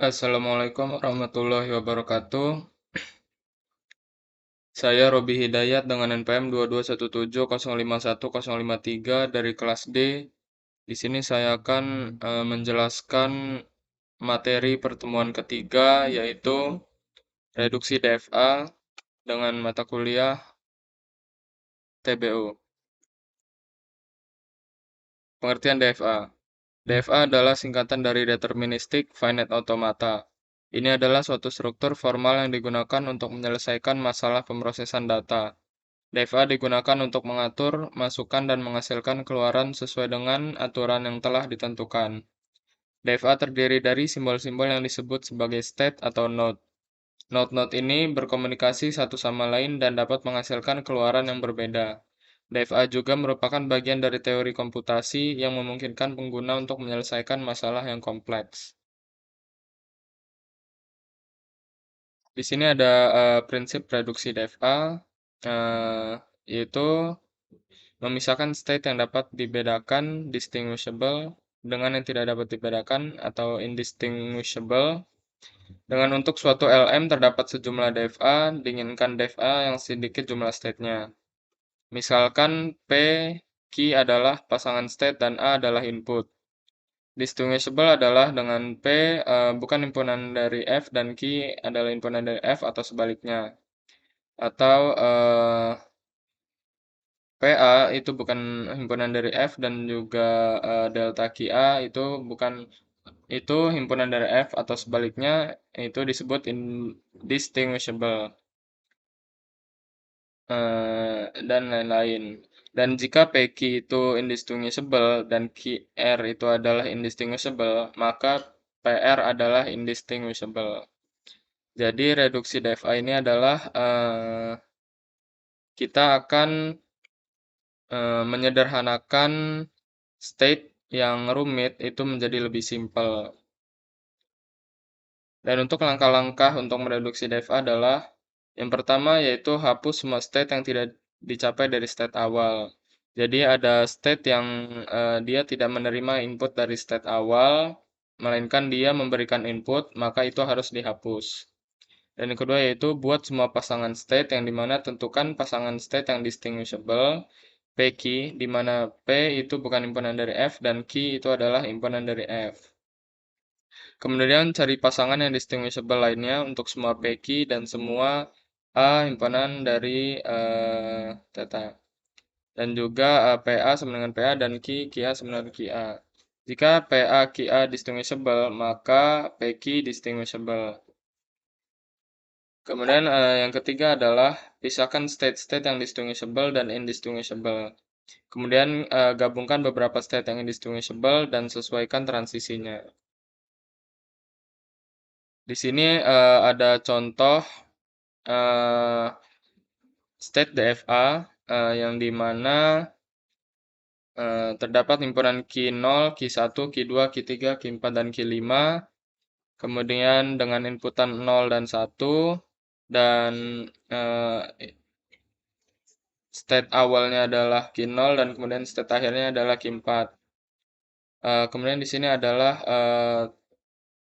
Assalamualaikum warahmatullahi wabarakatuh. Saya Robi Hidayat dengan NPM 22170510053 dari kelas D. Di sini saya akan menjelaskan materi pertemuan ketiga yaitu reduksi DFA dengan mata kuliah TBU. Pengertian DFA. DFA adalah singkatan dari Deterministic Finite Automata. Ini adalah suatu struktur formal yang digunakan untuk menyelesaikan masalah pemrosesan data. DFA digunakan untuk mengatur, masukkan, dan menghasilkan keluaran sesuai dengan aturan yang telah ditentukan. DFA terdiri dari simbol-simbol yang disebut sebagai state atau node. Node-node ini berkomunikasi satu sama lain dan dapat menghasilkan keluaran yang berbeda. DFA juga merupakan bagian dari teori komputasi yang memungkinkan pengguna untuk menyelesaikan masalah yang kompleks. Di sini ada prinsip reduksi DFA, yaitu memisahkan state yang dapat dibedakan distinguishable dengan yang tidak dapat dibedakan atau indistinguishable. Dengan untuk suatu LM terdapat sejumlah DFA, diinginkan DFA yang sedikit jumlah state-nya. Misalkan P, Q adalah pasangan state dan A adalah input. Distinguishable adalah dengan P bukan himpunan dari F dan Q adalah himpunan dari F atau sebaliknya. Atau PA itu bukan himpunan dari F dan juga delta QA itu bukan itu himpunan dari F atau sebaliknya itu disebut indistinguishable dan lain-lain. Dan jika PQ itu indistinguishable dan QR itu adalah indistinguishable, maka PR adalah indistinguishable. Jadi reduksi DFA ini adalah kita akan menyederhanakan state yang rumit itu menjadi lebih simpel. Dan untuk langkah-langkah untuk mereduksi DFA adalah yang pertama yaitu hapus semua state yang tidak dicapai dari state awal. Jadi ada state yang dia tidak menerima input dari state awal, melainkan dia memberikan input, maka itu harus dihapus. Dan yang kedua yaitu buat semua pasangan state yang dimana tentukan pasangan state yang distinguishable, PQ, di mana P itu bukan himpunan dari F dan Q itu adalah himpunan dari F. Kemudian cari pasangan yang distinguishable lainnya untuk semua PQ dan semua A himpunan dari theta. Dan juga PA sama dengan PA dan QA sama dengan QA. Jika PA QA distinguishable, maka PQ distinguishable. Kemudian yang ketiga adalah pisahkan state-state yang distinguishable dan indistinguishable. Kemudian gabungkan beberapa state yang indistinguishable dan sesuaikan transisinya. Di sini ada contoh state DFA yang dimana terdapat himpunan Q0, Q1, Q2, Q3, Q4, dan Q5. Kemudian dengan inputan 0 dan 1 dan state awalnya adalah Q0 dan kemudian state akhirnya adalah Q4. Kemudian di sini adalah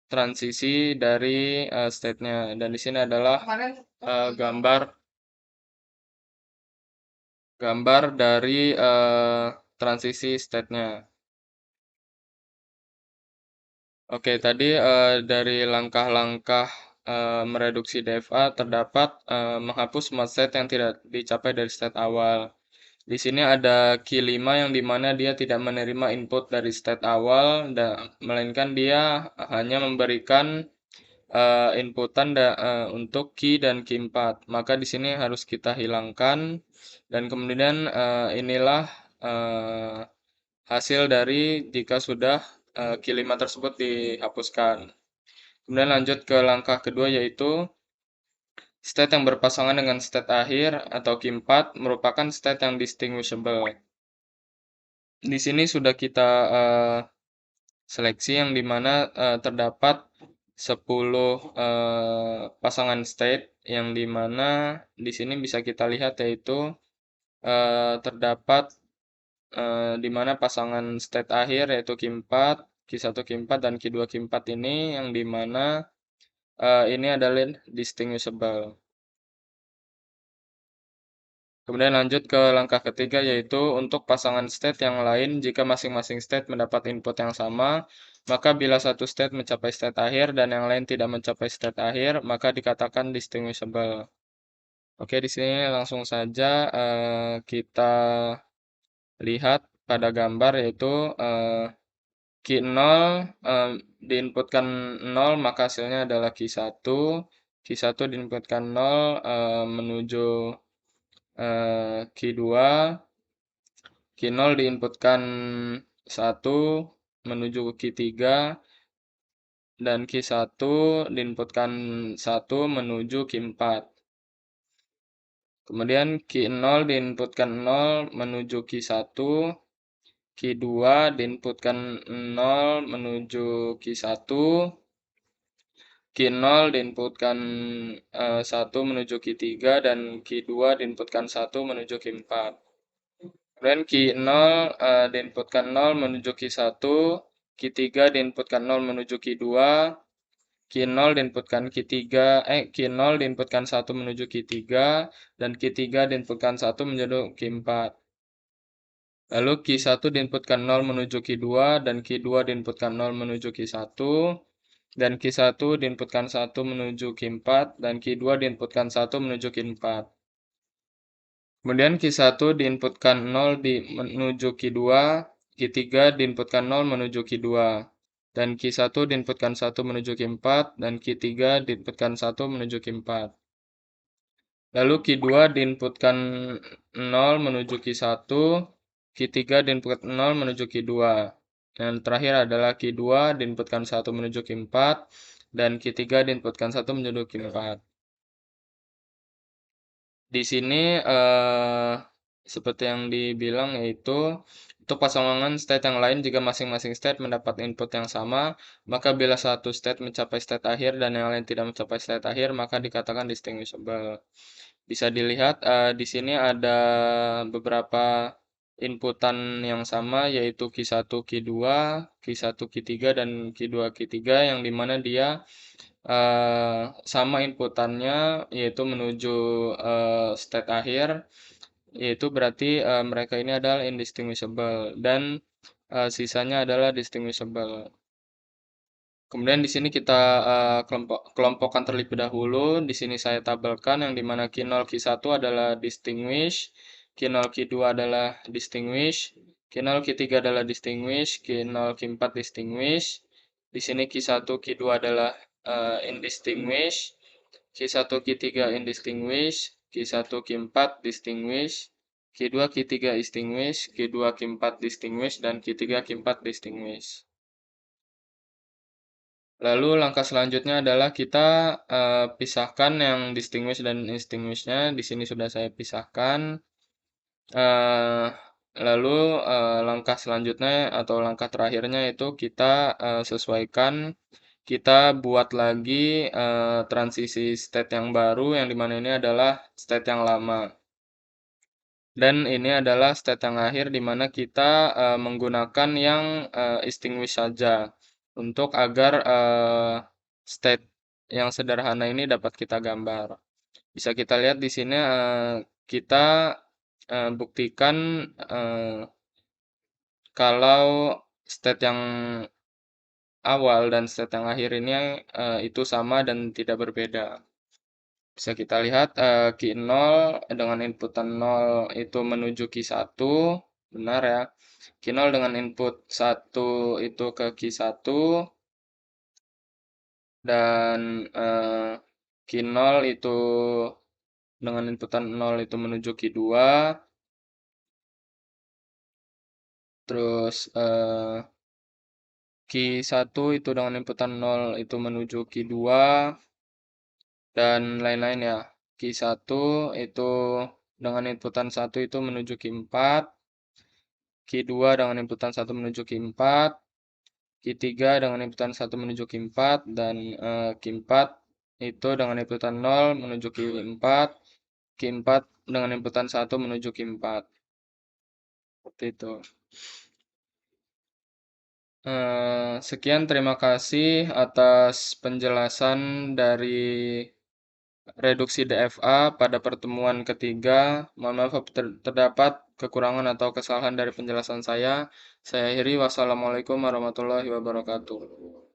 transisi dari state-nya dan di sini adalah gambar dari transisi state-nya. Oke, tadi dari langkah-langkah mereduksi DFA terdapat menghapus semua state yang tidak dicapai dari state awal. Di sini ada Q5 yang dimana dia tidak menerima input dari state awal, melainkan dia hanya memberikan inputan untuk Q dan Q4. Maka di sini harus kita hilangkan dan kemudian inilah hasil dari jika sudah Q5 tersebut dihapuskan. Kemudian lanjut ke langkah kedua yaitu state yang berpasangan dengan state akhir atau Q4 merupakan state yang distinguishable. Di sini sudah kita seleksi yang dimana terdapat 10 pasangan state yang dimana di sini bisa kita lihat yaitu terdapat di mana pasangan state akhir yaitu Q4 Q1, Q4, dan Q2, Q4 ini yang dimana ini adalah distinguishable. Kemudian lanjut ke langkah ketiga, yaitu untuk pasangan state yang lain jika masing-masing state mendapat input yang sama, maka bila satu state mencapai state akhir dan yang lain tidak mencapai state akhir, maka dikatakan distinguishable. Oke, di sini langsung saja kita lihat pada gambar, yaitu Q0 diinputkan 0, maka hasilnya adalah Q1. Q1 diinputkan 0 menuju Q2. Q0 diinputkan 1 menuju ke Q3, dan Q1 diinputkan 1 menuju Q4. Kemudian Q0 diinputkan 0 menuju Q1, Q2 diinputkan 0 menuju Q1, Q0 diinputkan 1 menuju Q3, dan Q2 diinputkan 1 menuju Q4. Kemudian Q0 diinputkan 0 menuju Q1, Q3 diinputkan 0 menuju Q2, Q0 diinputkan Q0 diinputkan 1 menuju Q3, dan Q3 diinputkan 1 menuju Q4. Lalu Q1 diinputkan 0 menuju Q2, dan Q2 diinputkan 0 menuju Q1, dan Q1 diinputkan 1 menuju Q4, dan Q2 diinputkan 1 menuju Q4. Kemudian Q1 diinputkan 0 menuju Q2, Q3 diinputkan 0 menuju Q2, dan Q1 diinputkan 1 menuju Q4, dan Q3 diinputkan 1 menuju Q4. Lalu Q2 diinputkan 0 menuju Q1, Q3 diinputkan 0 menuju Q2. Dan terakhir adalah Q2 diinputkan 1 menuju Q4, dan Q3 diinputkan 1 menuju Q4. Di sini seperti yang dibilang, yaitu untuk pasangan state yang lain jika masing-masing state mendapat input yang sama, maka bila satu state mencapai state akhir dan yang lain tidak mencapai state akhir, maka dikatakan distinguishable. Bisa dilihat di sini ada beberapa inputan yang sama, yaitu Q1, Q2, Q1, Q3, dan Q2, Q3, yang dimana dia sama inputannya, yaitu menuju state akhir, yaitu berarti mereka ini adalah indistinguishable, dan sisanya adalah distinguishable. Kemudian di sini kita kelompokkan terlebih dahulu. Di sini saya tabelkan yang dimana Q0, Q1 adalah distinguish, Q0, Q2 adalah distinguish, Q0, Q3 adalah distinguish, Q0, Q4 distinguish. Di sini Q1, Q2 adalah indistinguish, Q1, Q3 indistinguish, Q1, Q4 distinguish, Q2, Q3 distinguish, Q2, Q4 distinguish, dan Q3, Q4 distinguish. Lalu langkah selanjutnya adalah kita pisahkan yang distinguish dan indistinguish-nya. Di sini sudah saya pisahkan. Lalu langkah selanjutnya atau langkah terakhirnya itu kita sesuaikan. Kita buat lagi transisi state yang baru, yang dimana ini adalah state yang lama. Dan ini adalah state yang akhir, di mana kita menggunakan yang extinguish saja untuk agar state yang sederhana ini dapat kita gambar. Bisa kita lihat di sini kita buktikan kalau state yang awal dan state yang akhir ini itu sama dan tidak berbeda. Bisa kita lihat Q0 dengan inputan 0 itu menuju Q1, benar ya. Q0 dengan input 1 itu ke Q1, dan Q0 itu dengan inputan 0 itu menuju Q2, terus Q1 itu dengan inputan 0 itu menuju Q2, dan lain-lain ya. Q1 itu dengan inputan 1 itu menuju Q4, Q2 dengan inputan 1 menuju Q4, Q3 dengan inputan 1 menuju Q4, dan Q4 itu dengan inputan 0 menuju Q4, Q4 dengan inputan 1 menuju Q4. Seperti itu. Sekian, terima kasih atas penjelasan dari reduksi DFA pada pertemuan ketiga. Mohon maaf apabila terdapat kekurangan atau kesalahan dari penjelasan saya. Saya akhiri, wassalamualaikum warahmatullahi wabarakatuh.